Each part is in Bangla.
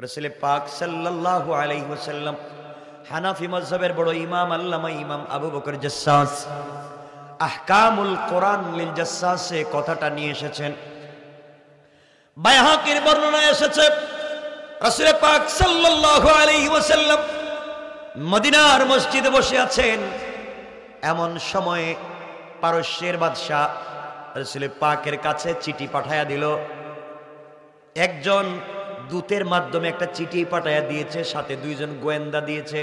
রাসূল পাক সাল্লাল্লাহু আলাইহি ওয়াসাল্লাম হানাফি মাযহাবের বড় ইমাম আল্লামা ইমাম আবু বকর জাসসাস আহকামুল কোরআন লিল জাসসাসে কথাটা নিয়ে এসেছেন। বাইহাকির বর্ণনায় এসেছে রাসূল পাক সাল্লাল্লাহু আলাইহি ওয়াসাল্লাম মদিনার মসজিদে বসে আছেন। এমন সময়ে পারস্যের বাদশা রাসূল পাকের কাছে চিঠি পাঠায়া দিল। একজন দূতের মাধ্যমে একটা চিঠি পাঠায়া দিয়েছে, সাথে দুইজন গোয়েন্দা দিয়েছে।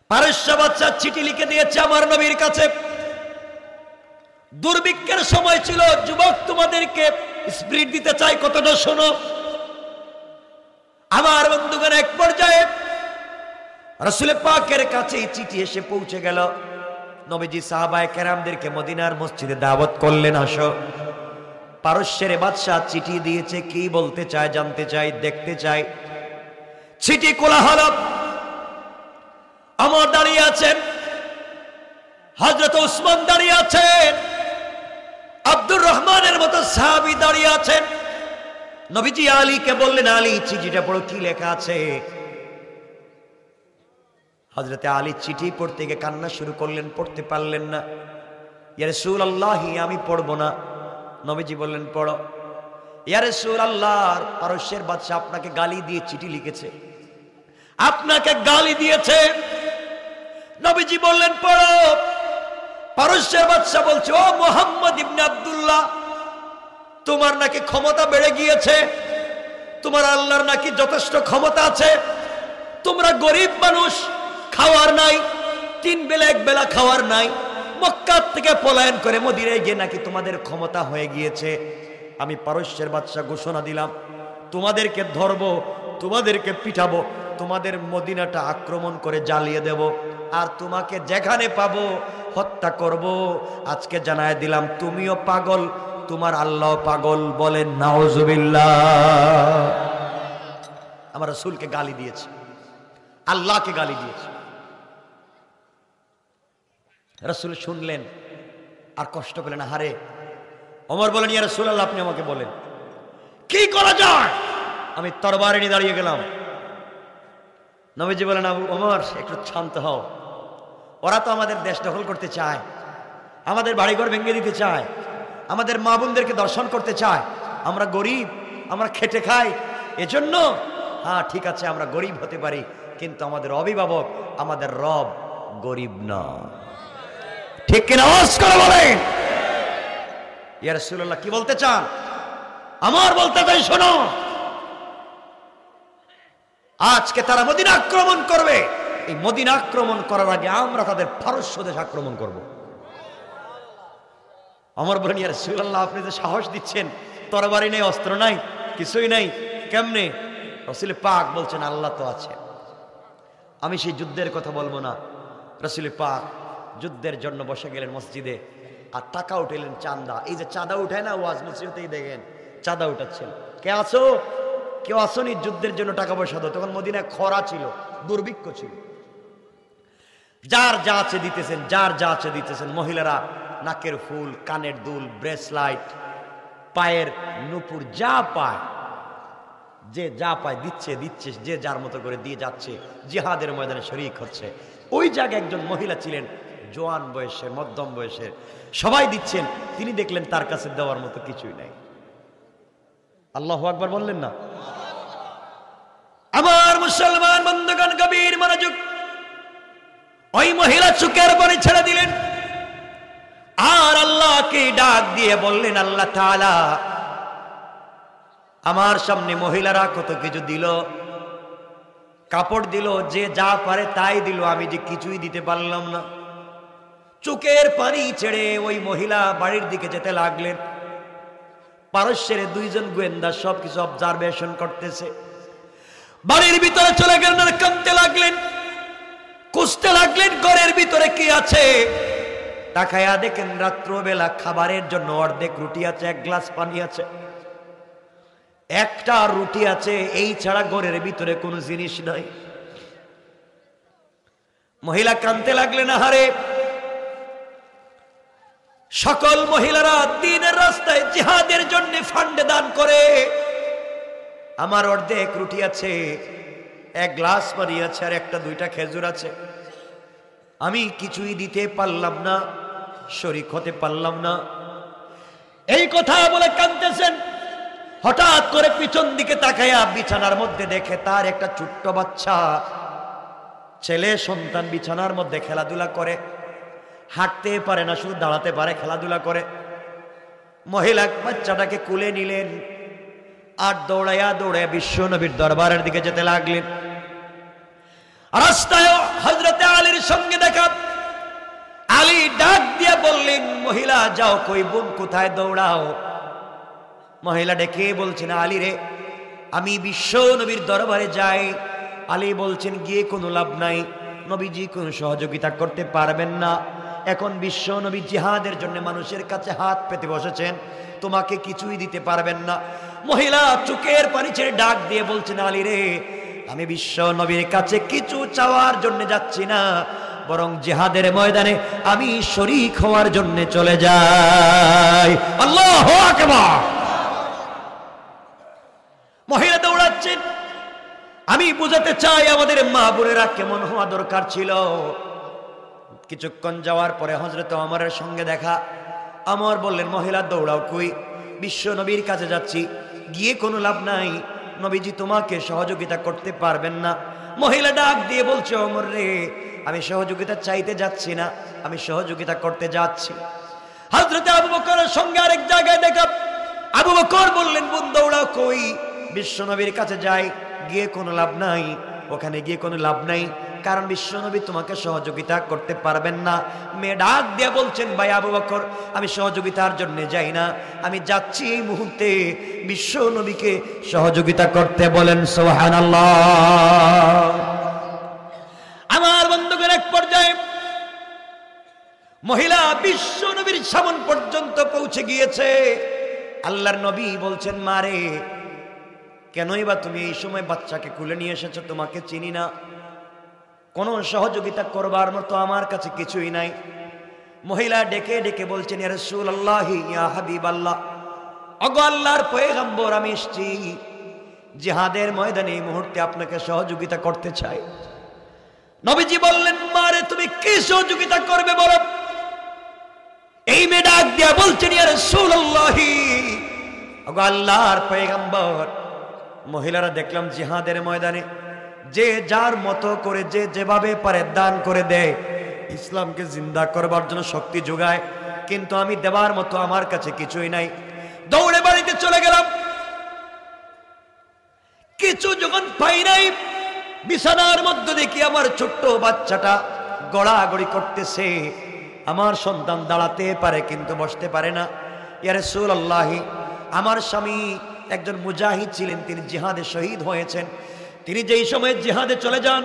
পারস্য বাদশা চিঠি লিখে দিয়েছে আমার নবীর কাছে। দুর্ভিক্ষের সময় ছিল, যুবক তোমাদেরকে স্পিরিট দিতে চাই, কতটা শোনো। আমার বন্ধুগণ, এক পর্যায়ে রাসূল পাকের কাছে চিঠি এসে পৌঁছে গেল। নবীজি সাহাবায়ে কেরামদেরকে মদিনার মসজিদে দাওয়াত করলেন, আসো। পারস্যের বাদশা চিঠি দিয়েছে, কি বলতে চায় জানতে চাই, দেখতে চাই। চিঠি খোলা হলো। ওমর দাঁড়িয়ে আছেন, হযরত উসমান দাঁড়িয়ে আছেন, আব্দুর রহমানের মতো সাহাবী দাঁড়িয়ে আছেন। নবীজি আলীকে বললেন, আলী চিঠিটা পড়ো, কি লেখা আছে। হযরতে আলী চিঠি পড়তে গিয়ে কান্না শুরু করলেন, পড়তে পারলেন না। ইয়া রাসূলুল্লাহ, আমি পড়বো না। নবীজি বললেন, পড়ো। ইয়া রাসূলুল্লাহ, পারস্যের বাদশা আপনাকে গালি দিয়ে চিঠি লিখেছে, আপনাকে গালি দিয়েছে। নবীজি বললেন, পড়ো। পারস্যের বাদশা বলছে, ও মুহাম্মদ ইবনে আব্দুল্লাহ, তোমার নাকি ক্ষমতা বেড়ে গিয়েছে, তোমার আল্লাহর নাকি যথেষ্ট ক্ষমতা আছে। তোমরা গরিব মানুষ, খাওয়ার নাই, 3 বেলা 1 বেলা খাওয়ার নাই। মক্কা থেকে পলায়ন করে মদিনায় গিয়ে নাকি তোমাদের ক্ষমতা হয়ে গিয়েছে। আমি পারস্যের বাদশা ঘোষণা দিলাম, তোমাদেরকে ধরবো, তোমাদেরকে পিটাবো, তোমাদের মদিনাটা আক্রমণ করে জ্বালিয়ে দেব, আর তোমাকে যেখানে পাবো হত্যা করব। আজকে জানায় দিলাম, তুমিও পাগল, তোমার আল্লাহ পাগল। বলেন নাউজুবিল্লাহ। আমার রাসূলকে গালি দিয়েছে, আল্লাহকে গালি দিয়েছে। রাসূল শুনলেন আর কষ্ট পেলেন, হারে। ওমর বলেন, ইয়া রাসূলুল্লাহ, আপনি আমাকে বলেন কি করা যায়। আমি তরবারি নিয়ে দাঁড়িয়ে গেলাম। নবীজি বলেন, আবু ওমর, একটু শান্ত হও। ওরা তো আমাদের দেশ দখল করতে চায়, আমাদের বাড়িঘর ভেঙে দিতে চায়, আমাদের মা বোনদেরকে দর্শন করতে চায়। আমরা গরিব, আমরা খেটে খাই, এজন্য। হ্যাঁ ঠিক আছে, আমরা গরিব হতে পারি, কিন্তু আমাদের অভিভাবক, আমাদের রব গরিব না। ঠিক কিনা আওয়াজ করে বলেন। ইয়া রাসূলুল্লাহ, কি বলতে চান? আমার বলতে চাই, শোনো। আজকে তারা মদিনা আক্রমণ করবে। এই মদিনা আক্রমণ করার আগে আমরা তাদের পারস্য দেশ আক্রমণ করব। ওমর বলেন, ইয়া রাসূলুল্লাহ, আপনি তো সাহস দিচ্ছেন, তরবারি নেই, অস্ত্র নাই, কিছুই নাই, কেমনে? রাসূল পাক বলছেন, আল্লাহ তো আছে। আমি সেই যুদ্ধের কথা বলবো না। রাসূল পাক যুদ্ধের জন্য বসে গেলেন মসজিদে, আর টাকা উঠাইলেন, চাঁদা। এই যে চাঁদা উঠায় না, ওয়াজ মসজিদেই দেখেন চাঁদা উঠাচ্ছেন। কে আছো? কেউ আসনি? যুদ্ধের জন্য টাকা পয়সা দাও। তখন মদিনায় খরা ছিল, দুর্ভিক্ষ ছিল। যার যা আছে দিতেছেন, যার যা আছে দিতেছেন। মহিলারা নাকের ফুল, কানের দুল, ব্রেসলাইট, পায়ের নুপুর, যা পায়, যে যা পায় দিচ্ছে, যে যার মতো করে দিয়ে যাচ্ছে, জিহাদের ময়দানে শরীক হচ্ছে। ওই জায়গায় একজন মহিলা ছিলেন, জোয়ান বয়সের, মধ্যম বয়সের, সবাই দিচ্ছেন। তিনি দেখলেন তার কাছে দেওয়ার মতো কিছুই নাই। আল্লাহু আকবার বললেন না? আমার মুসলমান বন্ধুগণ, গভীর মনোযোগ। ওই মহিলা চুকের পানি ছেড়ে দিলেন, আর আল্লাহকে ডাক দিয়ে বললেন, আল্লাহ তাআলা, আমার সামনে মহিলারা কত কিছু দিল, কাপড় দিল, যে যা পারে তাই দিল, আমি যে কিছুই দিতে পারলাম না। চোখের পানি ছেড়ে ওই মহিলা বাড়ির দিকে যেতে লাগলেন। পারস্যের 2জন গোয়েন্দা সবকিছু অবজারভেশন করতেছে। বাড়ির ভিতরে চলে গেলেন, আর কাঁদতে লাগলেন, খুঁজতে লাগলেন ঘরের ভিতরে কি আছে। তাকায়া দেখেন রাত্রবেলা খাবারের জন্য অর্ধেক রুটি আছে, 1 গ্লাস পানি আছে, একটা রুটি আছে, এই ছাড়া ঘরের ভিতরে কোনো জিনিস নাই। মহিলা কাঁদতে লাগলেন, আহারে। সকল মহিলারা দ্বীনের রাস্তায় জিহাদের জন্য ফান্ড দান করে, আমার অর্ধেক রুটি আছে, এক গ্লাস পানি আছে, আর একটা দুইটা খেজুর আছে, আমি কিছুই দিতে পারলাম না, শরীক হতে পারলাম না। এই কথা বলে কাঁদতেছেন। হঠাৎ করে পিছন দিকে তাকায়া বিছানার মধ্যে দেখে তার একটা ছোট্ট বাচ্চা ছেলে সন্তান বিছানার মধ্যে খেলাধুলা করে, হাঁটতে পারে না, শুধু দাঁড়াতে পারে, খেলাধুলা করে। মহিলা বাচ্চাটাকে কুলে নিলেন আর দৌড়াইয়া দৌড়াইয়া বিশ্ব নবীর দরবারের দিকে যেতে লাগলেন। রাস্তায় হযরতে আলীর সঙ্গে দেখা। আলী ডাক দিয়ে বললেন, মহিলা যাও কই, বোন কোথায়, দৌড়াও। মহিলা ডেকে বলছেন, আলী রে, আমি বিশ্ব নবীর দরবারে যাই। আলী বলছেন, গিয়ে কোনো লাভ নাই, নবীজি কোনো সহযোগিতা করতে পারবেন না। এখন বিশ্ব নবী জিহাদের জন্য মানুষের কাছে হাত পেতে বসেছেন, তোমাকে কিছুই দিতে পারবেন না। মহিলা চোখের পানি ছেড়ে ডাক দিয়ে বলছেন, আলী রে, আমি বিশ্ব নবীর কাছে কিছু চাওয়ার জন্য যাচ্ছি না, বরং জিহাদের ময়দানে আমি শরীক হওয়ার জন্য চলে যাই। আল্লাহু আকবার। মহিলা দৌড়াচ্ছেন। আমি বুঝাতে চাই আমাদের মা বোনেরা কেমন হওয়া দরকার ছিল। কিছুক্ষণ যাওয়ার পরে হযরত ওমরের সঙ্গে দেখা। ওমর বললেন, মহিলা দৌড়াও কই, বিশ্ব নবীর কাছে যাচ্ছি, গিয়ে কোনো লাভ নাই, নবীজি তোমাকে সহযোগিতা করতে পারবেন না। মহিলা ডাক দিয়ে বলছে, ওমর রে, আমি সহযোগিতা চাইতে যাচ্ছি না, আমি সহযোগিতা করতে যাচ্ছি। হযরতে আবু বকরের সঙ্গে আরেক জায়গায় দেখা। আবু বকর বললেন, বোন দৌড়াও কই, বিশ্ব নবীর কাছে যাই, গিয়ে কোনো লাভ নাই, ওখানে গিয়ে কোনো লাভ নাই, কারণ বিশ্ব নবী তোমাকে সহযোগিতা করতে পারবেন না। মেয়ে ডাক দিয়ে বলছেন, ভাই আবু বকর, আমি সহযোগিতার জন্য যাই না, আমি যাচ্ছি এই মুহূর্তে বিশ্ব নবীকে সহযোগিতা করতে। বলেন সুবহানাল্লাহ। আমার বন্ধুগণ, এক পর্যায়ে মহিলা বিশ্ব নবীর সামন পর্যন্ত পৌঁছে গিয়েছে। আল্লাহর নবী বলছেন, মারে, কেনই বা তুমি এই সময় বাচ্চাকে কুলে নিয়ে এসেছো, তোমাকে চিনি না, কোনো সহযোগিতা করবার মতো আমার কাছে কিছুই নাই। মহিলা ডেকে ডেকে বলছেন, ইয়া রাসূলুল্লাহ, ইয়া হাবিবাল্লাহ, ওগো আল্লাহর পয়গম্বর, আমি এসেছি জিহাদের ময়দানে এই মুহূর্তে আপনাকে সহযোগিতা করতে চাই। নবীজি বললেন, মারে, তুমি কি সহযোগিতা করবে বলো। এই মেয়ে ডাক দিয়া বলছেন, ইয়া রাসূলুল্লাহ, ওগো আল্লাহর পয়গম্বর, মহিলারা দেখলাম জিহাদের ময়দানে যে যার মতো করে যে যেভাবে পারে দান করে দেয়, ইসলামকে জিন্দা করবার জন্য শক্তি যোগায়, কিন্তু আমি দেবার মতো আমার কাছে কিছুই নাই। দৌড়ে বাড়িতে চলে গেলাম। কিছু যখন পাই নাই, বিছানার মধ্যে দেখি আমার ছোট্ট বাচ্চাটা গড়াগড়ি করতেছে। আমার সন্তান দাঁড়াতে পারে কিন্তু বসতে পারে না। ইয়া রাসূলুল্লাহ, আমার স্বামী একজন মুজাহিদ ছিলেন, তিনি জিহাদে শহীদ হয়েছেন। তিনি যেই সময় জিহাদে চলে যান,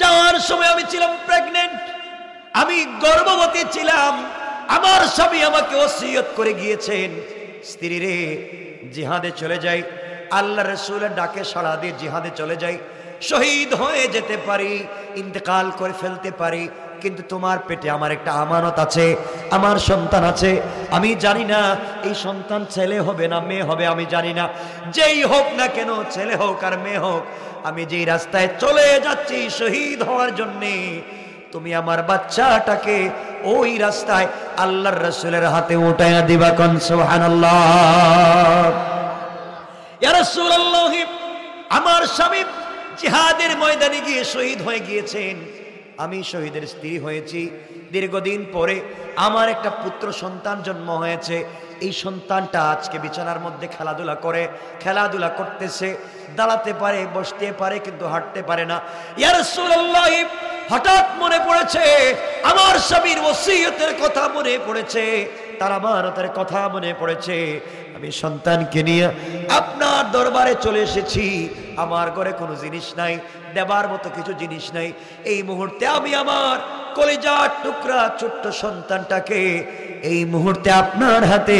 যাওয়ার সময় আমি ছিলাম প্রেগনেন্ট, আমি গর্ভবতী ছিলাম। আমার স্বামী আমাকে ওসিয়ত করে গিয়েছেন, স্ত্রী রে, জিহাদে চলে যাই, আল্লাহ রাসূলের ডাকে সাড়া দিয়ে জিহাদে চলে যাই, শহীদ হয়ে যেতে পারি, ইন্তেকাল করে ফেলতে পারি, কিন্তু তোমার পেটে আমার একটা আমানত আছে, আমার সন্তান আছে। আমি জানি না এই সন্তান ছেলে হবে না মেয়ে হবে, আমি জানি না। যেই হোক না কেন, ছেলে হোক আর মেয়ে হোক, আমি যেই রাস্তায় চলে যাচ্ছি শহীদ হওয়ার জন্যে, তুমি আমার বাচ্চাটাকে ওই রাস্তায় আল্লাহর রাসূলের হাতে উঠাইয়া দিবা। কোন সুবহানাল্লাহ। ইয়া রাসূলুল্লাহ, আমার স্বামী জিহাদের ময়দানে গিয়ে শহীদ হয়ে গিয়েছেন, আমি শহীদের স্ত্রী হয়েছি। দীর্ঘদিন পরে আমার একটা পুত্র সন্তান জন্ম হয়েছে। এই সন্তানটা আজকে বিছানার মধ্যে খেলাধুলা করতেছে, দাঁড়াতে পারে, বসতে পারে, কিন্তু হাঁটতে পারে না। ইয়া রাসূলুল্লাহ, হঠাৎ মনে পড়েছে আমার স্বামীর ওসিয়তের কথা মনে পড়েছে, তার আমানতের কথা মনে পড়েছে। আমি সন্তানকে নিয়ে আপনার দরবারে চলে এসেছি। আমার ঘরে কোনো জিনিস নাই, দেবার মতো কিছু জিনিস নাই। এই মুহূর্তে আমি আমার কলিজার টুকরা ছোট্ট সন্তানটাকে এই মুহূর্তে আপনার হাতে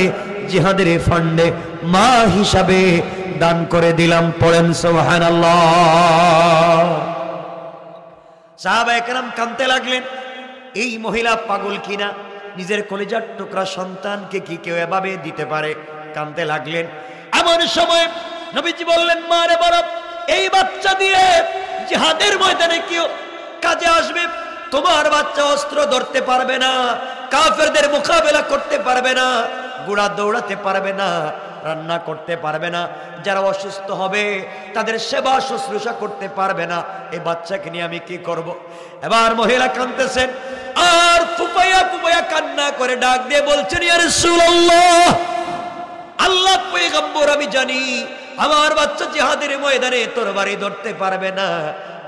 জিহাদের ফান্ডে মা হিসাবে দান করে দিলাম। পড়েন সুবহানাল্লাহ। সাহাবায়ে কেরাম কাঁদতে লাগলেন, এই মহিলা পাগল কিনা, নিজের কলিজার টুকরা সন্তানকে কি কেউ এভাবে দিতে পারে? কাঁদতে লাগলেন। এমন সময় নবীজি বললেন, মা রে বড়, এই বাচ্চা দিয়ে জিহাদের ময়দানে কি কাজে আসবে? তোমার বাচ্চা অস্ত্র ধরতে পারবে না, কাফেরদের মোকাবেলা করতে পারবে না, ঘোড়া দৌড়াতে পারবে না, রান্না করতে পারবে না, যারা অসুস্থ হবে তাদের সেবা শুশ্রূষা করতে পারবে না। এই বাচ্চাকে নিয়ে আমি কি করব? এবার মহিলা কাঁদতেছেন আর ফুপাইয়া ফুপাইয়া কান্না করে ডাক দিয়ে বলছেন, ইয়া রাসূলুল্লাহ, আল্লাহ পয়গম্বর, আমি জানি আমার বাচ্চা জিহাদের ময়দানে তরবারি ধরতে পারবে না,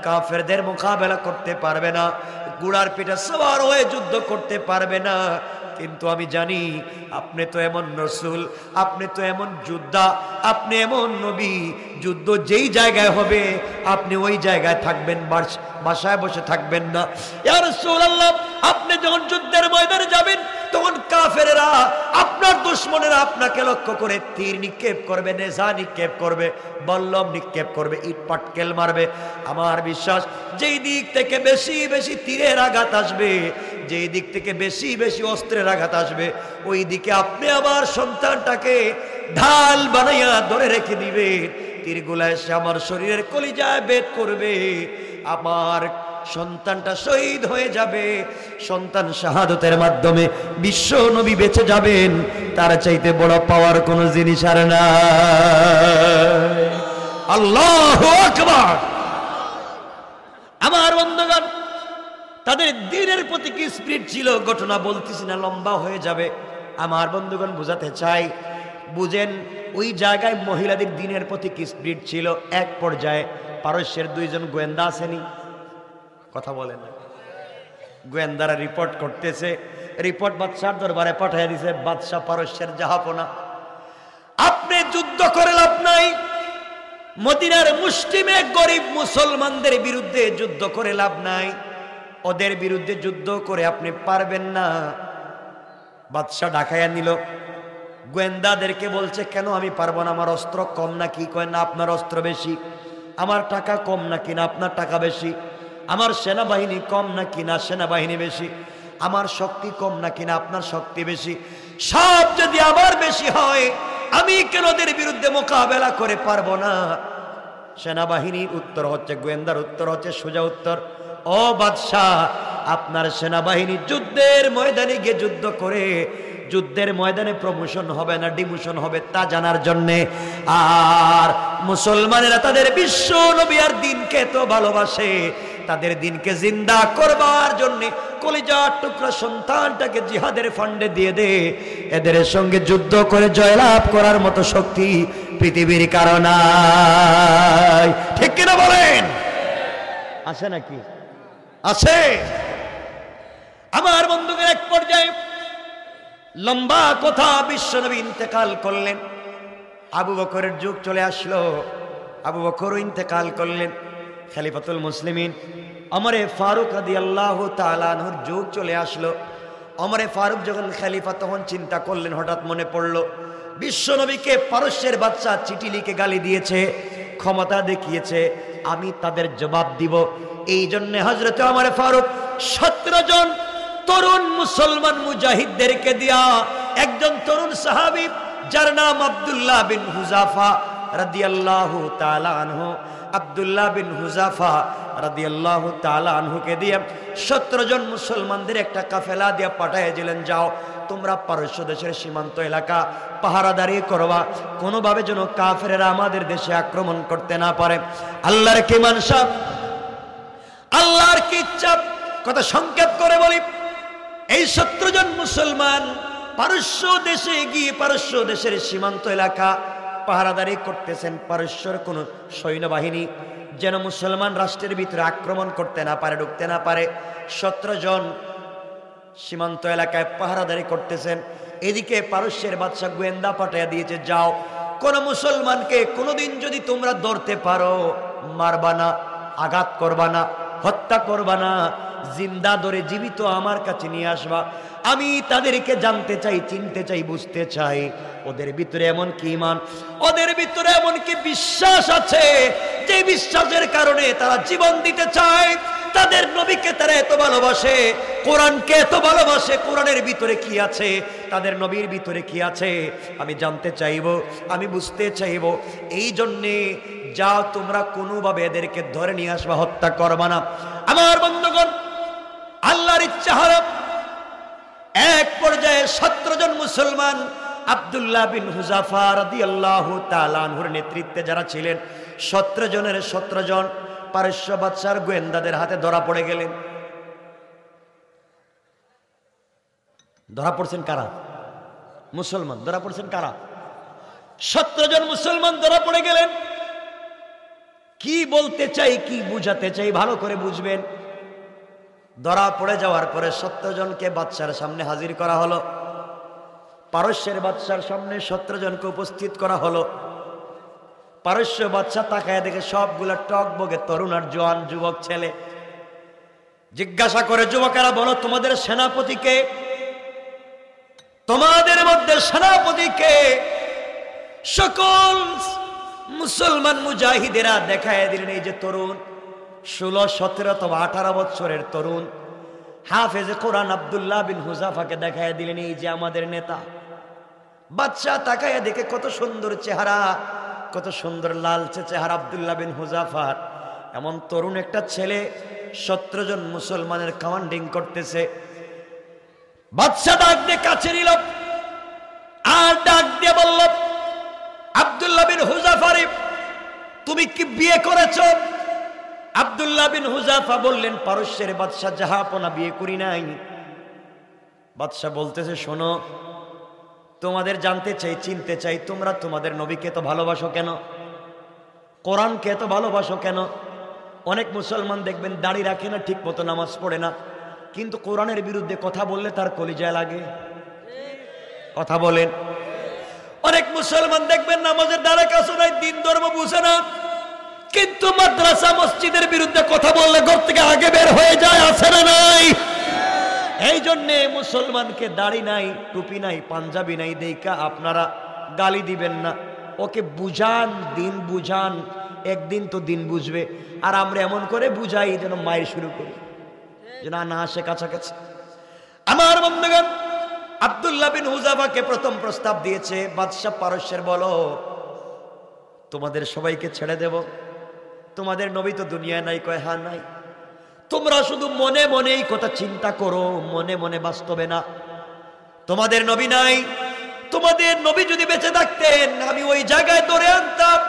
কাফেরদের মোকাবেলা করতে পারবে না, ঘোড়ার পিঠে সওয়ার হয়ে যুদ্ধ করতে পারবে না, কিন্তু আমি জানি আপনি তো এমন রাসূল, আপনি তো এমন যোদ্ধা, আপনি এমন নবী, যুদ্ধ যেই জায়গায় হবে আপনি ওই জায়গায় থাকবেন, বাসায় বসে থাকবেন না। ইয়া রাসূলুল্লাহ, আপনি যখন যুদ্ধের ময়দানে যাবেন তখন কাফেররা, আপনার দুশমনেরা আপনাকে লক্ষ্য করে তীর নিক্ষেপ করবে, নেজা নিক্ষেপ করবে, বল্লম নিক্ষেপ করবে, ইট পাটকেল মারবে। আমার বিশ্বাস যেই দিক থেকে বেশি বেশি তীরের আঘাত আসবে, যেই দিক থেকে বেশি বেশি অস্ত্রের আঘাত আসবে, ওই দিকে আপনি আমার সন্তানটাকে ঢাল বানাইয়া ধরে রেখে দিবে, তীরগুলা এসে আমার শরীরের কলিজায় বেদ করবে, আমার সন্তানটা শহীদ হয়ে যাবে, সন্তান শাহাদতের মাধ্যমে বিশ্ব নবী বেঁচে যাবেন। তার চাইতে বড় পাওয়ার কোন জিনিস আর নাই। আল্লাহু আকবার। আমার বন্ধুগণ, তাদের দ্বীনের প্রতি কি স্পিরিট ছিল, ঘটনা বলতেছি না, লম্বা হয়ে যাবে। আমার বন্ধুগণ বুঝাতে চাই, বুঝেন ওই জায়গায় মহিলাদের দ্বীনের প্রতি কি স্পিরিট ছিল। এক পর্যায়ে পারস্যের দুইজন গোয়েন্দা আসেনি, কথা বলেন, গোয়েন্দারা রিপোর্ট করতেছে, রিপোর্ট বাদশার দরবারে পাঠিয়ে দিছে। বাদশা পারস্যের জাহাপনা, আপনি যুদ্ধ করে লাভ নাই, মদিনার মুসলিমে গরিব মুসলমানদের বিরুদ্ধে যুদ্ধ করে লাভ নাই, ওদের বিরুদ্ধে যুদ্ধ করে আপনি পারবেন না। বাদশা ঢাকাইয়া নিল, গোয়েন্দাদেরকে বলছে, কেন আমি পারবো না? আমার অস্ত্র কম নাকি? কয় না, আপনার অস্ত্র বেশি। আমার টাকা কম নাকি? না, আপনার টাকা বেশি। আমার সেনাবাহিনী কম নাকি? না, সেনাবাহিনী বেশি। আমার শক্তি কম নাকি? না, আপনার শক্তি বেশি। সব যদি আমার বেশি হয়, আমি কেন ওদের বিরুদ্ধে মোকাবেলা করে পারবো না? সেনাবাহিনীর উত্তর হচ্ছে, গোয়েন্দার উত্তর হচ্ছে সোজা উত্তর, ও বাদশাহ, আপনার সেনাবাহিনী যুদ্ধের ময়দানে গিয়ে যুদ্ধ করে যুদ্ধের ময়দানে প্রমোশন হবে না ডিমোশন হবে তা জানার জন্যে, আর মুসলমানেরা তাদের বিশ্ব নবী আর দিনকে তো ভালোবাসে, তাদের দিনকে জিন্দা করবার জন্যে কলিজার টুকরা সন্তানটাকে জিহাদের ফান্ডে দিয়ে দে। এদের সঙ্গে যুদ্ধ করে জয়লাভ করার মতো শক্তি পৃথিবীর কারণ নাই। ঠিক কিনা বলেন? আছে নাকি? আছে। আমার বন্ধুদের এক পর্যায়ে লম্বা কথা, বিশ্বনবী ইন্তেকাল করলেন, আবু বকরের যুগ চলে আসলো, আবু বকরও ইন্তেকাল করলেন, খলিফাতুল মুসলিমিন ওমরে ফারুক রাদিয়াল্লাহু তাআলা আনহুর যুগ চলে আসলো। ওমরে ফারুক যখন খলিফা, তখন চিন্তা করলেন, হঠাৎ মনে পড়লো বিশ্বনবীকে পারস্যের বাদশা চিঠি লিখে গালি দিয়েছে, ক্ষমতা দেখিয়েছে, আমি তাদের জবাব দিব। এই জন্য হযরত ওমরে ফারুক 17 জন তরুণ মুসলমান মুজাহিদদেরকে দিয়া একজন তরুণ সাহাবী যার নাম আব্দুল্লাহ বিন হুযাফা রাদিয়াল্লাহু তাআলা আনহু, আব্দুল্লাহ বিন হুযাফা রাদিয়াল্লাহু তাআলা আনহুকে দিয়ে 17 জন মুসলমানদের একটা কাফেলা দিয়ে পাঠিয়ে দিলেন, যাও তোমরা পারস্য দেশের সীমান্ত এলাকা পাহারাদারি করবা, কোনোভাবে যেন কাফেরেরা আমাদের দেশে আক্রমণ করতে না পারে। আল্লাহর কি মানসা, আল্লাহর কি ইচ্ছা, কথা সংক্ষেপ করে বলি, এই 17 জন মুসলমান পারস্য দেশে গিয়ে পারস্য দেশের সীমান্ত এলাকা পাহারাদারি করতেছেন। পারস্যর কোন সৈন্যবাহিনী যেন মুসলমান রাষ্ট্রের ভিতরে আক্রমণ করতে না পারে, ঢুকতে না পারে। 17 জন সীমান্ত এলাকায় পাহারাদারি করতেছেন। এদিকে পারস্যের বাদশা গোয়েন্দা পাঠিয়ে দিয়েছে, যাও কোন মুসলমানকে কোনোদিন যদি তোমরা ধরতে পারো, মারবা না, আঘাত করবা না, হত্যা করবা না, জিন্দা ধরে জীবিত আমার কাছে নিয়ে আসবা। আমি তাদেরকে জানতে চাই, চিনতে চাই, বুঝতে চাই ওদের ভিতরে এমন কি ঈমান, ওদের ভিতরে এমন কি বিশ্বাস আছে যে বিশ্বাসের কারণে তারা জীবন দিতে চায়, তাদের নবীকে তারা এত ভালোবাসে, কোরআনকে এত ভালোবাসে, কোরআনের ভিতরে কি আছে, তাদের নবীর ভিতরে কি আছে আমি জানতে চাইব, আমি বুঝতে চাইব। এই জন্যে যাও তোমরা কোনোভাবে এদেরকে ধরে নিয়ে আসবা, হত্যা করবা না। আমার বন্ধুগণ, আল্লাহর ইচ্ছা হলো এক পর্যায়ে 17 জন মুসলমান আব্দুল্লাহ বিন হুযাফা রাদিয়াল্লাহু তাআলা আনহুর নেতৃত্বে যারা ছিলেন 17 জনের 17 জন পারস্য বাদশার গোয়েন্দাদের হাতে ধরা পড়ে গেলেন। ধরা পড়ছেন কারা? মুসলমান। ধরা পড়ছেন কারা? 17 জন মুসলমান ধরা পড়ে গেলেন। কি বলতে চাই, কি বুঝাতে চাই ভালো করে বুঝবেন। ধরা পড়ে যাওয়ার পরে 17 জনকে বাদশার সামনে হাজির করা হলো। পারস্যের বাদশার সামনে 17 জনকে উপস্থিত করা হলো। পারস্য বাদশা তাকায় দেখে সবগুলা টকবগে তরুণ আর জওয়ান যুবক ছেলে। জিজ্ঞাসা করে, যুবকেরা বলো তোমাদের সেনাপতি কে? তোমাদের মধ্যে সেনাপতি কে? সকল মুসলমান মুজাহিদেরা দেখায় দিলেন এই যে তরুণ, 16, 17 অথবা 18 বছরের তরুণ হাফেজে কোরআন আব্দুল্লাহ বিন হুযাফাকে দেখায় দিলেন এই যে আমাদের নেতা। বাদশা তাকায় দেখে কত সুন্দর চেহারা, কত সুন্দর লালচে চেহারা আব্দুল্লাহ বিন হুযাফার। এমন তরুণ একটা ছেলে 17 জন মুসলমানের কমান্ডিং করতেছে। বাদশা ডাক দিয়ে কাছে নিল আর ডাক দিয়ে বলল, আব্দুল্লাহ বিন হুযাফা, তুমি কি বিয়ে করেছো? আব্দুল্লাহ বিন হুযাফা বললেন, পারস্যের বাদশা জাহাপনা, বিয়ে করি নাই। বাদশা বলতেছে, শোনো, তোমাদের জানতে চাই, চিনতে চাই, তোমরা তোমাদের নবীকে তো ভালোবাসো কেন? কোরআনকে তো ভালোবাসো কেন? অনেক মুসলমান দেখবেন দাড়ি রাখে না, ঠিক মতো নামাজ পড়ে না, কিন্তু কোরআনের বিরুদ্ধে কথা বললে তার কলিজায় লাগে। কথা বলেন। অনেক মুসলমান দেখবেন নামাজের দ্বারা কাছে নাই, দিন ধর্ম বুঝে না, কিন্তু মাদ্রাসা মসজিদের বিরুদ্ধে কথা বললে ঘর থেকে আগে বের হয়ে যায়, আছে না নাই? এই জন্যে মুসলমানকে দাড়ি নাই, টুপি নাই, পাঞ্জাবি নাই দেখা আপনারা গালি দিবেন না। ওকে বুঝান, দিন বুঝান, একদিন তো দিন বুঝবে। আর আমরা এমন করে বুঝাই যেন মায়ের শুরু করি, যেন না আসে কাছাকাছি। আমার বন্ধুগণ, আব্দুল্লাহ বিন হুযাফাকে প্রথম প্রস্তাব দিয়েছে বাদশা পারস্যের, বলো তোমাদের সবাইকে ছেড়ে দেব, তোমাদের নবী তো দুনিয়ায় নাই। কয়, হ্যাঁ নাই। তোমরা শুধু মনে মনে এই কথা চিন্তা করো, মনে মনে, বাস্তবে না। তোমাদের নবী নাই, তোমাদের নবী যদি বেঁচে থাকতেন আমি ওই জায়গায় ধরে আনতাম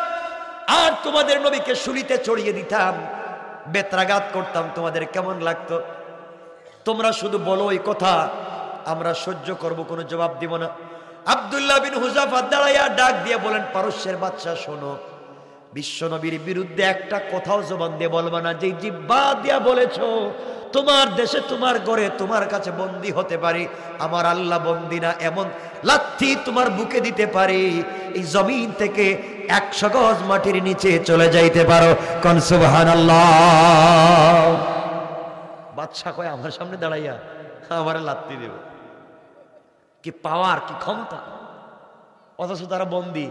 আর তোমাদের নবীকে শুলিতে চড়িয়ে দিতাম, বেত্রাঘাত করতাম, তোমাদের কেমন লাগতো? তোমরা শুধু বলো ওই কথা, আমরা সহ্য করব, কোনো জবাব দিব না। আব্দুল্লাহ বিন হুযাফা দাঁড়াইয়া ডাক দিয়ে বলেন, পারস্যের বাদশা শোনো, বিশ্ব নবীর বিরুদ্ধে একটা কথাও জবান দিয়ে বলবা না। যে জিহ্বা দিয়া বলেছো তোমার দেশে, তোমার ঘরে, তোমার কাছে বন্দী হতে পারি, আমার আল্লাহ বন্দী না, এমন লাথি তোমার বুকে দিতে পারি এই জমিন থেকে 100 গজ মাটির নিচে চলে যাইতে পারো। কোন সুবহানাল্লাহ। বাদশা কয়, আমার সামনে দাঁড়াইয়া আমার লাথি দেব? কি পাওয়ার, কি ক্ষমতা! অথচ তারা বন্দী,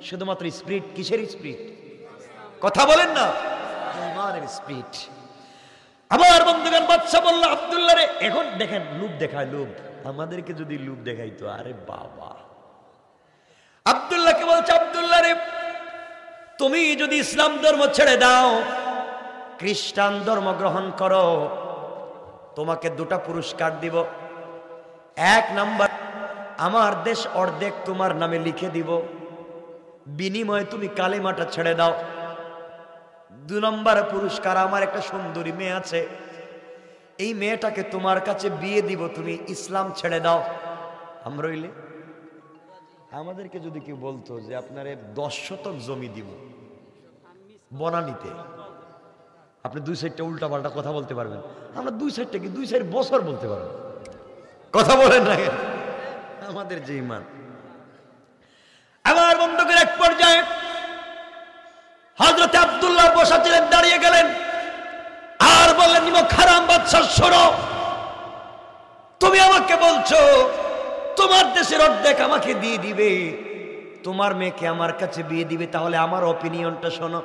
শুধুমাত্র স্পিরিট। কিসের স্পিরিট? কথা বলেন না, ইমানের স্পিরিট। আমার বন্ধুগণ, বাদশা বলল, আব্দুল্লাহ রে, এখন দেখেন লোভ দেখায়, লোভ। আমাদেরকে যদি লোভ দেখাইতো, আরে বাবা। আব্দুল্লাহকে বলছে, আব্দুল্লাহ রে, তুমি যদি ইসলাম ধর্ম ছেড়ে দাও, খ্রিস্টান ধর্ম গ্রহণ করো, তোমাকে 2টা পুরস্কার দিব। 1 নাম্বার, আমার দেশ অর্ধেক তোমার নামে লিখে দিব, বিনিময়ে তুমি কালেমাটা ছেড়ে দাও। 2 নম্বর পুরস্কার, আমার একটা সুন্দরী মেয়ে আছে, এই মেয়েটাকে তোমার কাছে বিয়ে দিব, তুমি ইসলাম ছেড়ে দাও। আমরা হইলে আমাদেরকে যদি কেউ বলতো যে আপনারে 10 শতক জমি দিব বনানীতে, আপনি 2 সাইডটা উল্টা পাল্টা কথা বলতে পারবেন। আমরা 2 সাইডটা কি 2 সাইড বছর বলতে পারবেন। কথা বলেন না, আমাদের যে ইমান। আমার বন্ধুদের এক পর্যায়ে হযরত আব্দুল্লাহ বসা ছিলেন, দাঁড়িয়ে গেলেন আর বললেন, নিমক হারাম বাদশা, শোনো, তুমি আমাকে বলছো তোমার দেশের অর্ধেক আমাকে দিয়ে দিবে, তোমার মেয়েকে আমার কাছে বিয়ে দিবে, তাহলে আমার অপিনিয়নটা শোনো।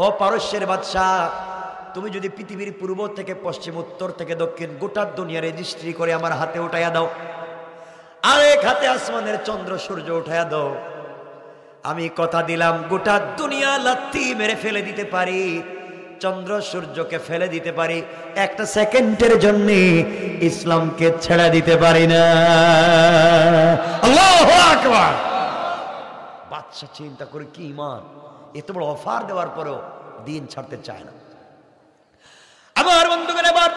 ও পারস্যের বাদশা, তুমি যদি পৃথিবীর পূর্ব থেকে পশ্চিম, উত্তর থেকে দক্ষিণ গোটা দুনিয়া রেজিস্ট্রি করে আমার হাতে উঠাইয়া দাও, আরেক হাতে আসমানের চন্দ্র সূর্য উঠাইয়া দাও, আমি কথা দিলাম গোটা দুনিয়া লাথি মেরে ফেলে দিতে পারি, চন্দ্র সূর্যকে ফেলে দিতে পারি, একটা সেকেন্ডের জন্য ইসলামকে ছেড়ে দিতে পারি না। আল্লাহু আকবার। বাদশা চিন্তা করে, কি ইমান, এত বড় অফার দেওয়ার পরেও দিন ছাড়তে চায় না। আমার বন্ধুগণ, এবার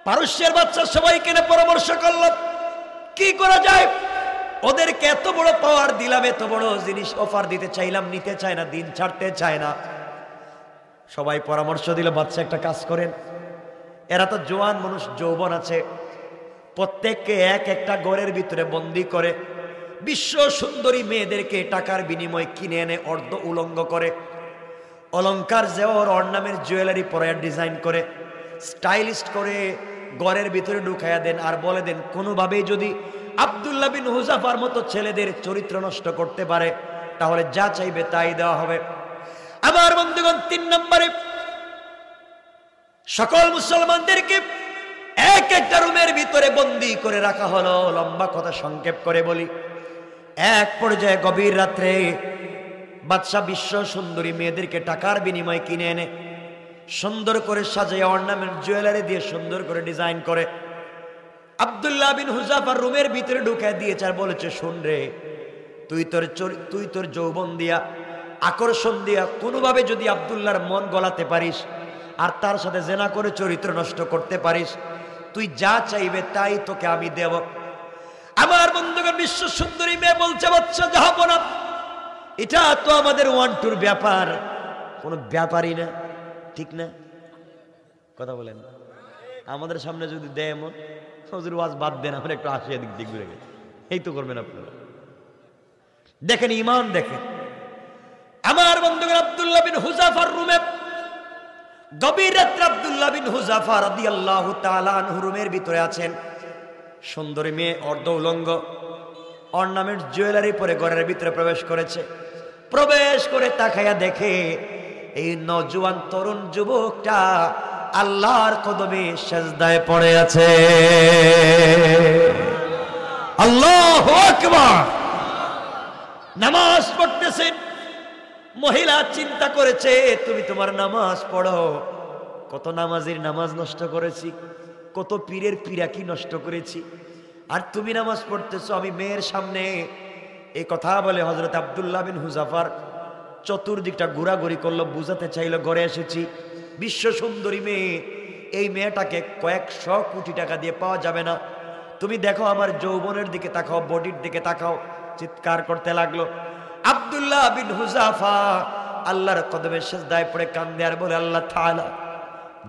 পারস্যের বাদশা সবাইকে নিয়ে পরামর্শ করল কি করা যায়। ওদেরকে এত বড় পাওয়ার দিলাম, এত বড় জিনিস অফার দিতে চাইলাম, নিতে চায় না, দিন ছাড়তে চায় না। সবাই পরামর্শ দিল, বাদশা একটা কাজ করেন, এরা তো জোয়ান মানুষ, যৌবন আছে, প্রত্যেককে এক একটা ঘরের ভিতরে বন্দি করে বিশ্ব সুন্দরী মেয়েদেরকে টাকার বিনিময়ে কিনে এনে অর্ধ উলঙ্গ করে, অলংকার জেওর অর্নামেন্ট জুয়েলারি পরায়া ডিজাইন করে স্টাইলিস্ট করে ঘরের ভিতরে ঢুকাইয়া দেন, আর বলে দেন কোনোভাবেই যদি আব্দুল্লাহ বিন হুযাফার মতো ছেলেদের চরিত্র নষ্ট করতে পারে তাহলে যা চাইবে তাই দেওয়া হবে। আমার বন্ধুগণ, 3 নম্বরে সকল মুসলমানদেরকে এক একটা রুমের ভিতরে বন্দী করে রাখা হলো। লম্বা কথা সংক্ষেপ করে বলি, এক পর্যায়ে গভীর রাত্রে বাদশা বিশ্ব সুন্দরী মেয়েদেরকে টাকার বিনিময়ে কিনে এনে সুন্দর করে সাজিয়ে অর্নামেন্ট জুয়েলারি দিয়ে সুন্দর করে ডিজাইন করে আব্দুল্লাহ বিন হুযাফার রুমের ভিতরে ঢুকায় দিয়েছে, আর বলেছে, শুন রে, তুই তোর যৌবন দিয়া, আকর্ষণ দিয়া কোনোভাবে যদি আব্দুল্লাহর মন গলাতে পারিস আর তার সাথে জেনা করে চরিত্র নষ্ট করতে পারিস, তুই যা চাইবে তাই তোকে আমি দেব। আমার বন্ধুগণ, বিশ্ব সুন্দরী মেয়ে বলছে, বাচ্চা যাবো না, এটা তো আমাদের 1-2 ব্যাপার, কোনো ব্যাপারই না, ঠিক না? কথা বলেন, আমাদের সামনে যদি দেয় এমন, হুজুর ওয়াজ বাদ দেন, আমরা একটু আসি এদিক দিয়ে ঘুরে গেছে, এই তো করবেন আপনারা। দেখেন ইমান, দেখেন। আমার বন্ধুগণ, আব্দুল্লাহ বিন হুযাফার রুমে গভীর রাত্রে আব্দুল্লাহ বিন হুযাফা রাদিয়াল্লাহু তাআলা আনহু রুমের ভিতরে আছেন। সুন্দরী মেয়ে অর্ধ উলঙ্গ অর্নামেন্ট জুয়েলারি পরে ঘরের ভিতরে প্রবেশ করেছে। প্রবেশ করে তাকায়া দেখে এই নওজোয়ান তরুণ যুবকটা আল্লাহর কদমে সিজদায় পড়ে আছে। আল্লাহু আকবার। নামাজ পড়তেছেন। মহিলা চিন্তা করেছে, তুমি তোমার নামাজ পড়ো, কত নামাজের নামাজ নষ্ট করেছি, কত পীরের পীরাকি নষ্ট করেছি, আর তুমি নামাজ পড়তেছো আমি মেয়ের সামনে। এই কথা বলে হযরত আব্দুল্লাহ বিন হুযাফার চতুর্দিকটা ঘোরাঘুরি করলো, বুঝাতে চাইলো ঘরে এসেছি, বিশ্ব সুন্দরী মেয়ে, এই মেয়েটাকে কয়েকশো কোটি টাকা দিয়ে পাওয়া যাবে না, তুমি দেখো আমার যৌবনের দিকে তাকাও, বডির দিকে তাকাও। চিৎকার করতে লাগলো। আব্দুল্লাহ বিন হুযাফা আল্লাহর কদমে সিজদায় পড়ে কান্দে আর বলে, আল্লাহ তাআলা,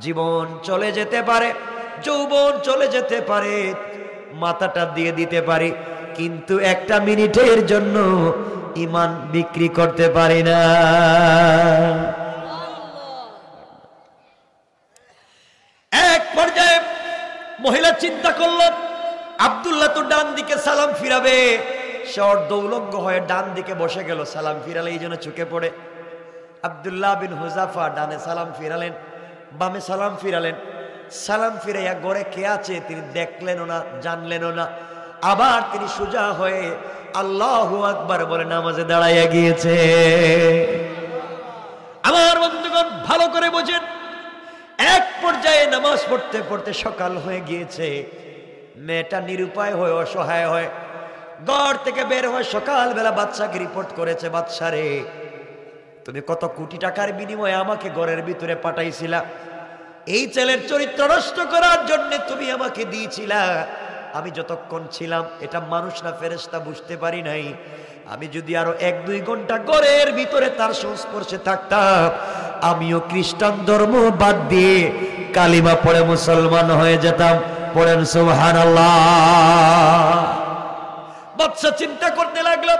জীবন চলে যেতে পারে, যৌবন চলে যেতে পারে, মাথাটা দিয়ে দিতে পারি, কিন্তু একটা মিনিটের জন্য ঈমান বিক্রি করতে পারি না। এক পর্যায়ে মহিলা চিন্তা করল, আব্দুল্লাহ তো ডান দিকে সালাম ফিরাবে, সে অর্ধ উলঙ্গ হয়ে ডান দিকে বসে গেল, সালাম ফিরালে এই জন্য চোখে পড়ে। আব্দুল্লাহ বিন হুযাফা ডানে সালাম ফিরালেন, বামে সালাম ফিরালেন। সালাম ফিরাইয়া ঘরে কে আছে তিনি দেখলেনও না, জানলেনও না। আবার তিনি সোজা হয়ে আল্লাহু আকবার বলে নামাজে দাঁড়াইয়া গিয়েছে। আমার বন্ধুগণ, ভালো করে বোঝেন, এক পর্যায়ে নামাজ পড়তে পড়তে সকাল হয়ে গিয়েছে। মেয়েটা নিরুপায় হয়ে, অসহায় হয় ঘর থেকে বের হয়। সকালবেলা বাদশাকে রিপোর্ট করেছে, বাদশা রে, তুমি কত কোটি টাকার বিনিময়ে আমাকে ঘরের ভিতরে পাঠাইছিলা, এই ছেলের চরিত্র নষ্ট করার জন্য তুমি আমাকে দিয়েছিলা। আমি যতক্ষণ ছিলাম, এটা মানুষ না ফেরেশতা বুঝতে পারি নাই। আমি যদি আরো 1-2 ঘন্টা ঘরের ভিতরে তার সংস্পর্শে থাকতাম, আমিও খ্রিস্টান ধর্ম বাদ দিয়ে কালিমা পড়ে মুসলমান হয়ে যেতাম। পড়েন সুবহানাল্লাহ। বাদশা চিন্তা করতে লাগলো,